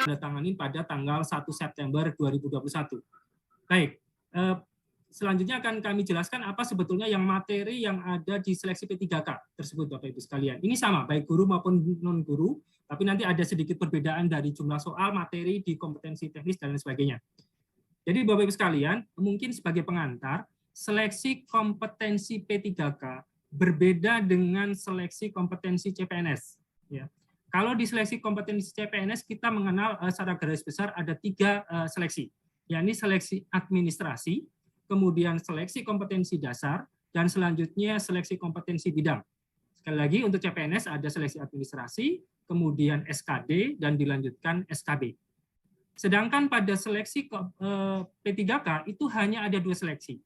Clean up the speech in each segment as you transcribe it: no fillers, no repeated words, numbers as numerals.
ditandatangani pada tanggal 1 September 2021. Baik, selanjutnya akan kami jelaskan apa sebetulnya yang materi yang ada di seleksi P3K tersebut, Bapak Ibu sekalian. Ini sama, baik guru maupun non-guru, tapi nanti ada sedikit perbedaan dari jumlah soal, materi di kompetensi teknis, dan lain sebagainya. Jadi Bapak Ibu sekalian, mungkin sebagai pengantar, seleksi kompetensi P3K berbeda dengan seleksi kompetensi CPNS. Ya. Kalau di seleksi kompetensi CPNS, kita mengenal secara garis besar ada 3 seleksi, yakni seleksi administrasi, kemudian seleksi kompetensi dasar, dan selanjutnya seleksi kompetensi bidang. Sekali lagi, untuk CPNS ada seleksi administrasi, kemudian SKD, dan dilanjutkan SKB. Sedangkan pada seleksi P3K itu hanya ada 2 seleksi,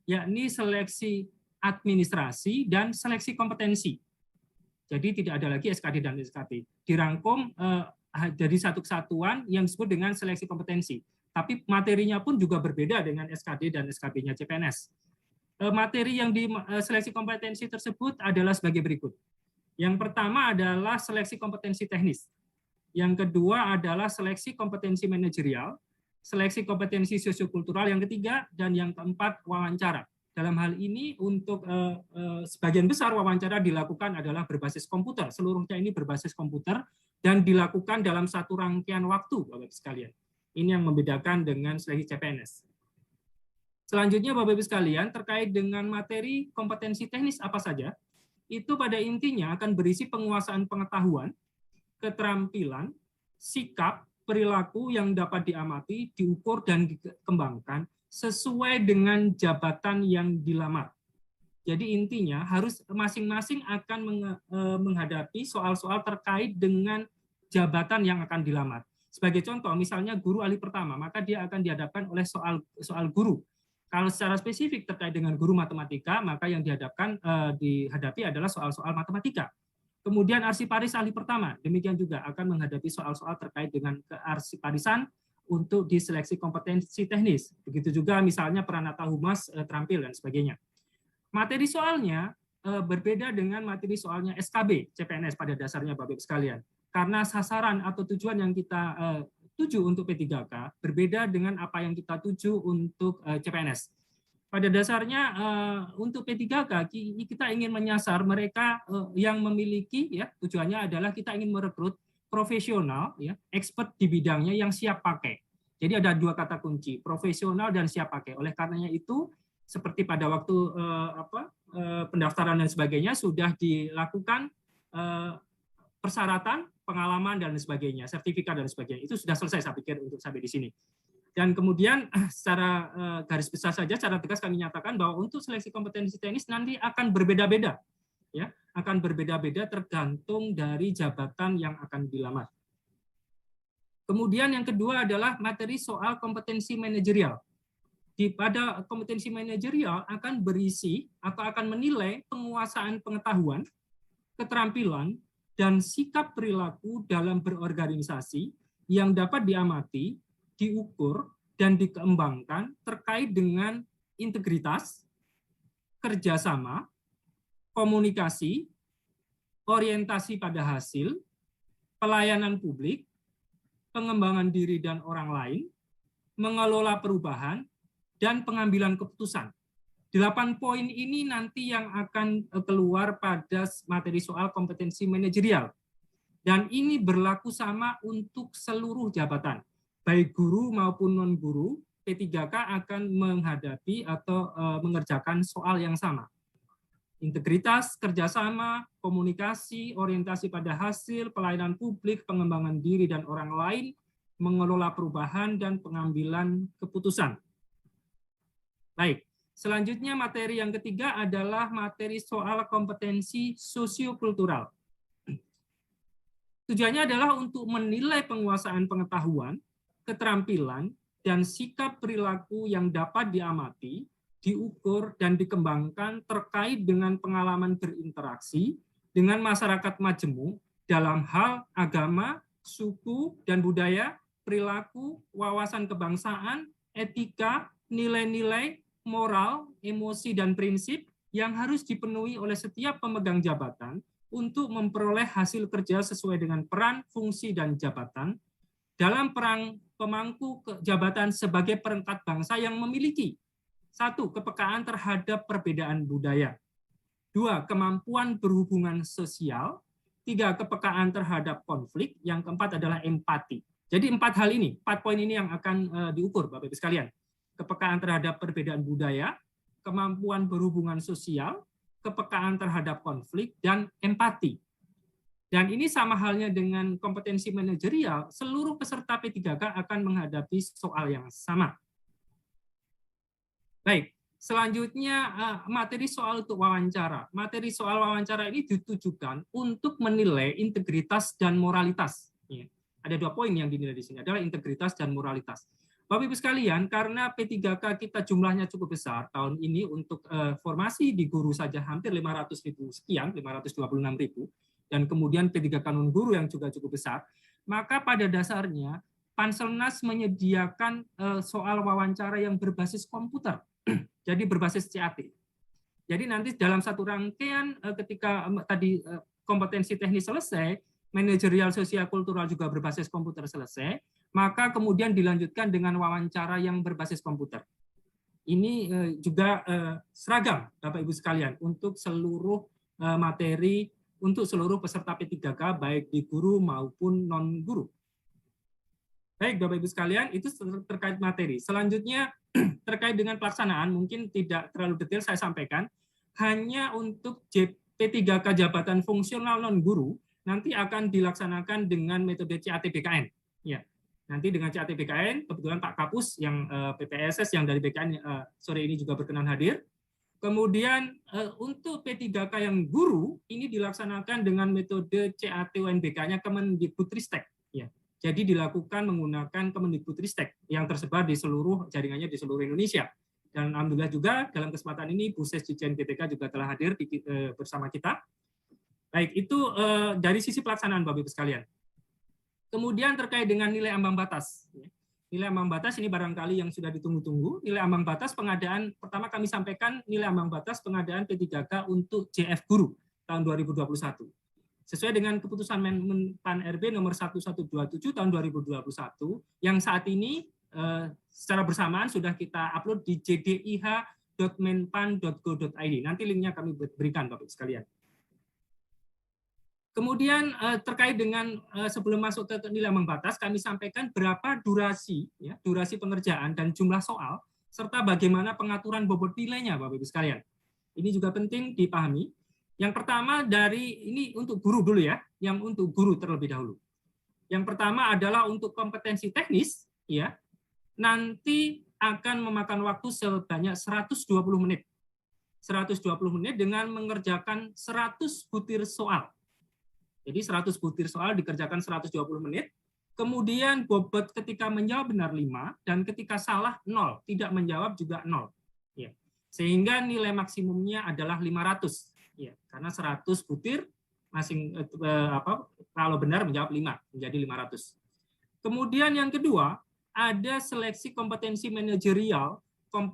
yakni seleksi administrasi dan seleksi kompetensi. Jadi tidak ada lagi SKD dan SKB. Dirangkum dari satu kesatuan yang disebut dengan seleksi kompetensi. Tapi materinya pun juga berbeda dengan SKD dan SKB-nya CPNS. Materi yang di seleksi kompetensi tersebut adalah sebagai berikut. Yang pertama adalah seleksi kompetensi teknis. Yang kedua adalah seleksi kompetensi manajerial, seleksi kompetensi sosiokultural yang ketiga, dan yang keempat wawancara. Dalam hal ini untuk sebagian besar wawancara dilakukan adalah berbasis komputer. Seluruhnya ini berbasis komputer dan dilakukan dalam satu rangkaian waktu, Bapak-Ibu sekalian. Ini yang membedakan dengan seleksi CPNS. Selanjutnya Bapak-Ibu sekalian, terkait dengan materi kompetensi teknis apa saja, itu pada intinya akan berisi penguasaan pengetahuan, keterampilan, sikap, perilaku yang dapat diamati, diukur, dan dikembangkan sesuai dengan jabatan yang dilamar. Jadi intinya harus masing-masing akan menghadapi soal-soal terkait dengan jabatan yang akan dilamar. Sebagai contoh, misalnya guru ahli pertama, maka dia akan dihadapkan oleh soal guru. Kalau secara spesifik terkait dengan guru matematika, maka yang dihadapi adalah soal-soal matematika. Kemudian arsiparis ahli pertama, demikian juga akan menghadapi soal-soal terkait dengan kearsiparisan untuk diseleksi kompetensi teknis. Begitu juga misalnya Pranata Humas terampil dan sebagainya. Materi soalnya berbeda dengan materi soalnya SKB CPNS pada dasarnya Bapak Ibu sekalian. Karena sasaran atau tujuan yang kita tuju untuk P3K berbeda dengan apa yang kita tuju untuk CPNS. Pada dasarnya untuk P3K kita ingin menyasar mereka yang memiliki, ya, tujuannya adalah kita ingin merekrut profesional, ya, expert di bidangnya yang siap pakai. Jadi ada 2 kata kunci, profesional dan siap pakai. Oleh karenanya itu, seperti pada waktu pendaftaran dan sebagainya sudah dilakukan persyaratan, pengalaman dan sebagainya, sertifikat dan sebagainya. Itu sudah selesai saya pikir untuk sampai di sini. Dan kemudian secara garis besar saja, secara tegas kami nyatakan bahwa untuk seleksi kompetensi teknis nanti akan berbeda-beda, ya, akan berbeda-beda tergantung dari jabatan yang akan dilamar. Kemudian yang kedua adalah materi soal kompetensi manajerial. Pada kompetensi manajerial akan berisi atau akan menilai penguasaan pengetahuan, keterampilan, dan sikap perilaku dalam berorganisasi yang dapat diamati, diukur, dan dikembangkan terkait dengan integritas, kerjasama, komunikasi, orientasi pada hasil, pelayanan publik, pengembangan diri dan orang lain, mengelola perubahan, dan pengambilan keputusan. 8 poin ini nanti yang akan keluar pada materi soal kompetensi manajerial. Dan ini berlaku sama untuk seluruh jabatan. Baik guru maupun non-guru, P3K akan menghadapi atau mengerjakan soal yang sama. Integritas, kerjasama, komunikasi, orientasi pada hasil, pelayanan publik, pengembangan diri dan orang lain, mengelola perubahan, dan pengambilan keputusan. Baik, selanjutnya materi yang ketiga adalah materi soal kompetensi sosiokultural. Tujuannya adalah untuk menilai penguasaan pengetahuan, keterampilan, dan sikap perilaku yang dapat diamati, diukur, dan dikembangkan terkait dengan pengalaman berinteraksi dengan masyarakat majemuk dalam hal agama, suku, dan budaya, perilaku, wawasan kebangsaan, etika, nilai-nilai, moral, emosi, dan prinsip yang harus dipenuhi oleh setiap pemegang jabatan untuk memperoleh hasil kerja sesuai dengan peran, fungsi, dan jabatan, dalam perang pemangku jabatan sebagai perangkat bangsa yang memiliki 1. Kepekaan terhadap perbedaan budaya, 2. Kemampuan berhubungan sosial, 3. Kepekaan terhadap konflik, yang keempat adalah empati. Jadi 4 hal ini, 4 poin ini yang akan diukur Bapak Ibu sekalian. Kepekaan terhadap perbedaan budaya, kemampuan berhubungan sosial, kepekaan terhadap konflik, dan empati. Dan ini sama halnya dengan kompetensi manajerial, seluruh peserta P3K akan menghadapi soal yang sama. Baik, selanjutnya materi soal untuk wawancara. Materi soal wawancara ini ditujukan untuk menilai integritas dan moralitas. Ada 2 poin yang dinilai di sini, adalah integritas dan moralitas. Bapak Ibu sekalian, karena P3K kita jumlahnya cukup besar tahun ini untuk formasi di guru saja hampir 500.000 sekian, 526.000, dan kemudian P3K non guru yang juga cukup besar, maka pada dasarnya Panselnas menyediakan soal wawancara yang berbasis komputer, jadi berbasis CAT. Jadi nanti dalam satu rangkaian ketika tadi kompetensi teknis selesai, manajerial sosial kultural juga berbasis komputer selesai, maka kemudian dilanjutkan dengan wawancara yang berbasis komputer. Ini juga seragam Bapak Ibu sekalian untuk seluruh materi, untuk seluruh peserta P3K baik di guru maupun non guru. Baik Bapak Ibu sekalian, itu terkait materi. Selanjutnya terkait dengan pelaksanaan, mungkin tidak terlalu detail saya sampaikan, hanya untuk P3K jabatan fungsional non guru nanti akan dilaksanakan dengan metode CAT-BKN. Ya, nanti dengan CAT-BKN, kebetulan Pak Kapus yang PPSS yang dari BKN sore ini juga berkenan hadir. Kemudian untuk P3K yang guru ini dilaksanakan dengan metode CAT-UNBK-nya Kemendikbudristek. Ya, jadi dilakukan menggunakan Kemendikbudristek yang tersebar di seluruh jaringannya di seluruh Indonesia. Dan alhamdulillah juga dalam kesempatan ini Bu Ses Dirjen PTK juga telah hadir bersama kita. Baik, itu dari sisi pelaksanaan Bapak Ibu sekalian. Kemudian terkait dengan nilai ambang batas. Nilai ambang batas ini barangkali yang sudah ditunggu-tunggu. Nilai ambang batas pengadaan, pertama kami sampaikan nilai ambang batas pengadaan P3K untuk JF Guru tahun 2021. Sesuai dengan keputusan Menpan RB nomor 1127 tahun 2021, yang saat ini secara bersamaan sudah kita upload di jdih.menpan.go.id. Nanti linknya kami berikan Bapak Ibu sekalian. Kemudian terkait dengan sebelum masuk ke nilai ambang batas, kami sampaikan berapa durasi, ya, durasi pengerjaan dan jumlah soal, serta bagaimana pengaturan bobot nilainya, Bapak Ibu sekalian. Ini juga penting dipahami. Yang pertama dari ini untuk guru dulu ya, yang untuk guru terlebih dahulu. Yang pertama adalah untuk kompetensi teknis, ya, nanti akan memakan waktu sebanyak 120 menit. 120 menit dengan mengerjakan 100 butir soal. Jadi 100 butir soal dikerjakan 120 menit, kemudian bobot ketika menjawab benar 5, dan ketika salah 0, tidak menjawab juga 0. Ya. Sehingga nilai maksimumnya adalah 500. Ya. Karena 100 butir, kalau benar menjawab 5, menjadi 500. Kemudian yang kedua, ada seleksi kompetensi manajerial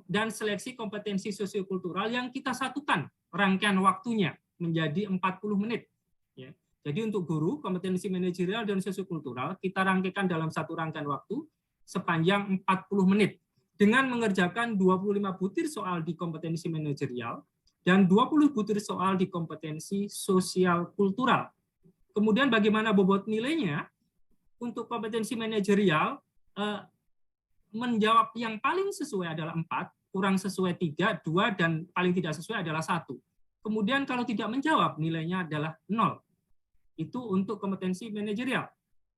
dan seleksi kompetensi sosiokultural yang kita satukan rangkaian waktunya menjadi 40 menit. Ya. Jadi untuk guru, kompetensi manajerial dan sosiokultural kita rangkaikan dalam satu rangkaian waktu sepanjang 40 menit dengan mengerjakan 25 butir soal di kompetensi manajerial dan 20 butir soal di kompetensi sosial kultural. Kemudian bagaimana bobot nilainya? Untuk kompetensi manajerial menjawab yang paling sesuai adalah 4, kurang sesuai 3, 2, dan paling tidak sesuai adalah 1. Kemudian kalau tidak menjawab nilainya adalah 0. Itu untuk kompetensi manajerial.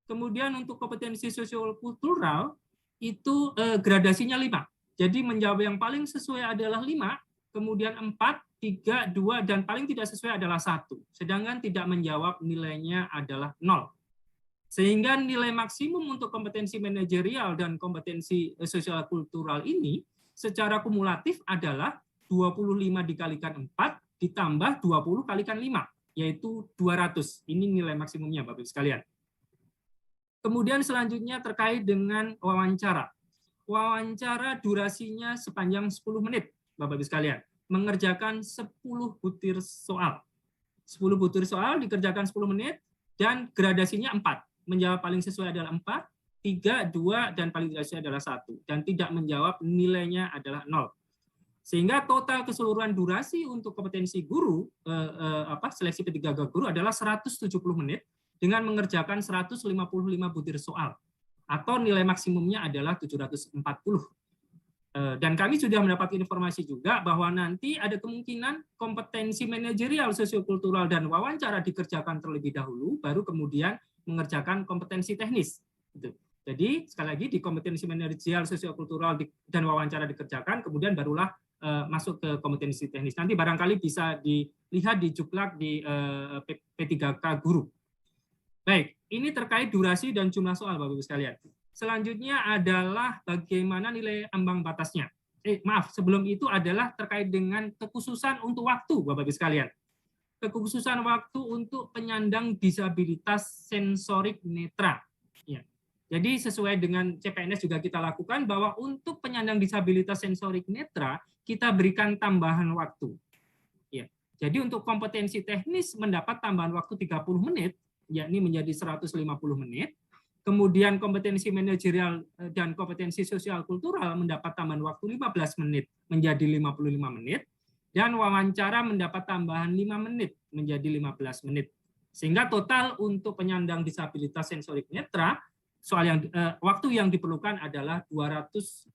Kemudian untuk kompetensi sosial kultural itu gradasinya 5. Jadi menjawab yang paling sesuai adalah 5, kemudian 4, 3, 2, dan paling tidak sesuai adalah 1. Sedangkan tidak menjawab nilainya adalah 0. Sehingga nilai maksimum untuk kompetensi manajerial dan kompetensi sosial kultural ini secara kumulatif adalah 25 dikalikan 4 ditambah 20 kalikan 5. Yaitu 200. Ini nilai maksimumnya Bapak Ibu sekalian. Kemudian selanjutnya terkait dengan wawancara. Wawancara durasinya sepanjang 10 menit Bapak Ibu sekalian. Mengerjakan 10 butir soal. 10 butir soal dikerjakan 10 menit dan gradasinya 4. Menjawab paling sesuai adalah 4, 3, 2, dan validasi adalah 1. Dan tidak menjawab nilainya adalah 0. Sehingga total keseluruhan durasi untuk kompetensi guru, seleksi P3K guru adalah 170 menit dengan mengerjakan 155 butir soal. Atau nilai maksimumnya adalah 740. Dan kami sudah mendapat informasi juga bahwa nanti ada kemungkinan kompetensi manajerial, sosiokultural, dan wawancara dikerjakan terlebih dahulu, baru kemudian mengerjakan kompetensi teknis. Jadi sekali lagi di kompetensi manajerial, sosiokultural, dan wawancara dikerjakan, kemudian barulah masuk ke kompetensi teknis. Nanti barangkali bisa dilihat di Juklak di P3K guru. Baik, ini terkait durasi dan jumlah soal, Bapak-Ibu sekalian. Selanjutnya adalah bagaimana nilai ambang batasnya. Sebelum itu adalah terkait dengan kekhususan untuk waktu, Bapak-Ibu sekalian. Kekhususan waktu untuk penyandang disabilitas sensorik netra. Ya. Jadi sesuai dengan CPNS juga kita lakukan bahwa untuk penyandang disabilitas sensorik netra, kita berikan tambahan waktu. Ya. Jadi untuk kompetensi teknis mendapat tambahan waktu 30 menit, yakni menjadi 150 menit. Kemudian kompetensi manajerial dan kompetensi sosial kultural mendapat tambahan waktu 15 menit menjadi 55 menit. Dan wawancara mendapat tambahan 5 menit menjadi 15 menit. Sehingga total untuk penyandang disabilitas sensorik netra, waktu yang diperlukan adalah 220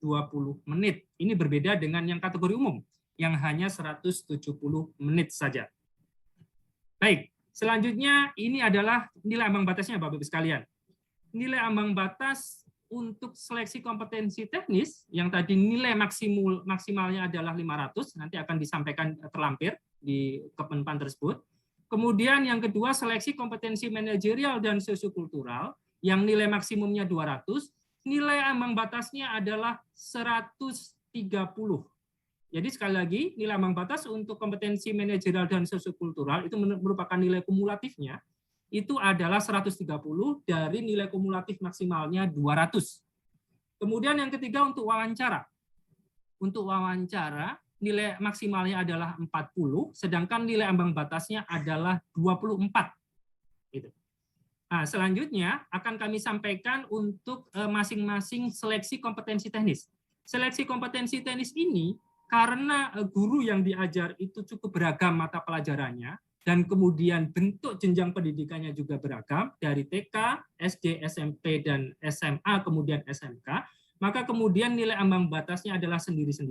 menit. Ini berbeda dengan yang kategori umum, yang hanya 170 menit saja. Baik, selanjutnya ini adalah nilai ambang batasnya, Bapak-Ibu sekalian. Nilai ambang batas untuk seleksi kompetensi teknis yang tadi nilai maksimalnya adalah 500, nanti akan disampaikan terlampir di Kemenpan tersebut. Kemudian yang kedua seleksi kompetensi manajerial dan sosiokultural yang nilai maksimumnya 200, nilai ambang batasnya adalah 130. Jadi sekali lagi nilai ambang batas untuk kompetensi manajerial dan sosiokultural itu merupakan nilai kumulatifnya itu adalah 130 dari nilai kumulatif maksimalnya 200. Kemudian yang ketiga untuk wawancara. Untuk wawancara, nilai maksimalnya adalah 40, sedangkan nilai ambang batasnya adalah 24. Gitu. Nah, selanjutnya akan kami sampaikan untuk masing-masing seleksi kompetensi teknis. Seleksi kompetensi teknis ini, karena guru yang diajar itu cukup beragam mata pelajarannya, dan kemudian bentuk jenjang pendidikannya juga beragam dari TK, SD, SMP, dan SMA, kemudian SMK, maka kemudian nilai ambang batasnya adalah sendiri-sendiri.